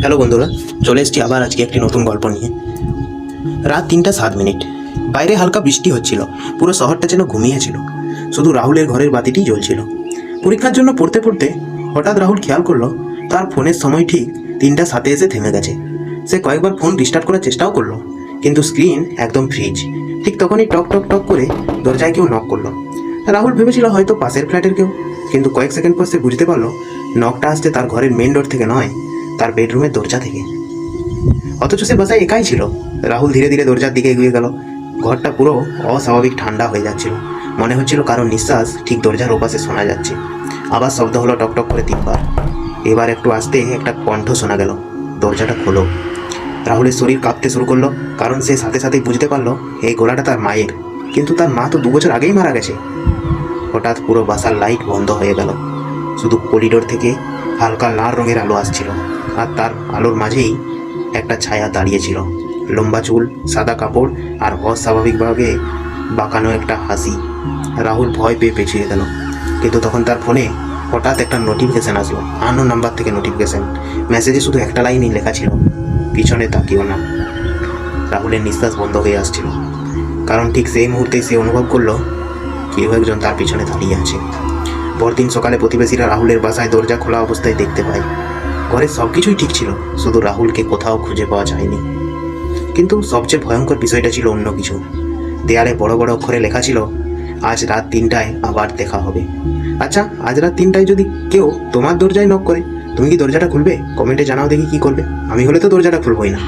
Hello বন্ধুরা, চলে এসেছি আবার আজকে একটি নতুন গল্প নিয়ে। রাত 3:07। বাইরে হালকা বৃষ্টি হচ্ছিল, পুরো শহরটা যেন ঘুমিয়েছিল। শুধু রাহুলের ঘরের বাতিটি জ্বলছিল। পরীক্ষার জন্য পড়তে পড়তে হঠাৎ রাহুল খেয়াল করলো তার ফোনের সময় ঠিক 3:07 এসে থেমে গেছে। সে কয়েকবার ফোন রিস্টার্ট করার চেষ্টাও করলো, কিন্তু স্ক্রিন একদম ফ্রিজ। ঠিক তখনই টক টক টক করে দরজায় কেউ নক করলো। রাহুল ভেবেছিল হয়তো পাশের ফ্ল্যাটের কেউ, কিন্তু কয়েক সেকেন্ড পর সে বুঝতে পারলো নকটা আসছে তার ঘরের মেন ডোর থেকে নয়, তার বেডরুমের দরজা থেকে। অথচ সে বাসায় একাই ছিল। রাহুল ধীরে ধীরে দরজার দিকে এগিয়ে গেল। ঘরটা পুরো অস্বাভাবিক ঠান্ডা হয়ে যাচ্ছিল। মনে হচ্ছিল কারো নিঃশ্বাস ঠিক দরজার ওপাশে শোনা যাচ্ছে। আবার শব্দ হলো টকটক করে 3বার। এবার একটু আস্তে একটা কণ্ঠ শোনা গেল, দরজাটা খোলো। রাহুলের শরীর কাঁপতে শুরু করলো, কারণ সে সাথে সাথেই বুঝতে পারলো এই গলাটা তার মায়ের। কিন্তু তার মা তো 2 বছর আগেই মারা গেছে। হঠাৎ পুরো বাসার লাইট বন্ধ হয়ে গেল। শুধু করিডোর থেকে হালকা লাল রঙের আলো আসছিল, আর তার আলোর মাঝেই একটা ছায়া দাঁড়িয়েছিল। লম্বা চুল, সাদা কাপড়, আর অস্বাভাবিকভাবে বাঁকানো একটা হাসি। রাহুল ভয় পেয়ে পেছিয়ে গেল, কিন্তু তখন তার ফোনে হঠাৎ একটা নোটিফিকেশন আসলো। আননোন নাম্বার থেকে নোটিফিকেশন। মেসেজে শুধু একটা লাইনই লেখা ছিল, পিছনে তাকিও না। রাহুলের নিঃশ্বাস বন্ধ হয়ে আসছিল, কারণ ঠিক সেই মুহূর্তেই সে অনুভব করলো কেউ একজন তার পিছনে দাঁড়িয়ে আছে। পরদিন সকালে প্রতিবেশীরা রাহুলের বাসায় দরজা খোলা অবস্থায় দেখতে পায়। ঘরের সব কিছুই ঠিক ছিল, শুধু রাহুলকে কোথাও খুঁজে পাওয়া যায়নি। কিন্তু সবচেয়ে ভয়ঙ্কর বিষয়টা ছিল অন্য কিছু। দেয়ালে বড় বড় অক্ষরে লেখা ছিল, আজ রাত 3টায় আবার দেখা হবে। আচ্ছা, আজ রাত 3টায় যদি কেউ তোমার দরজায় নক করে, তুমি কি দরজাটা খুলবে? কমেন্টে জানাও দেখি কি করবে। আমি হলে তো দরজাটা খুলবই না।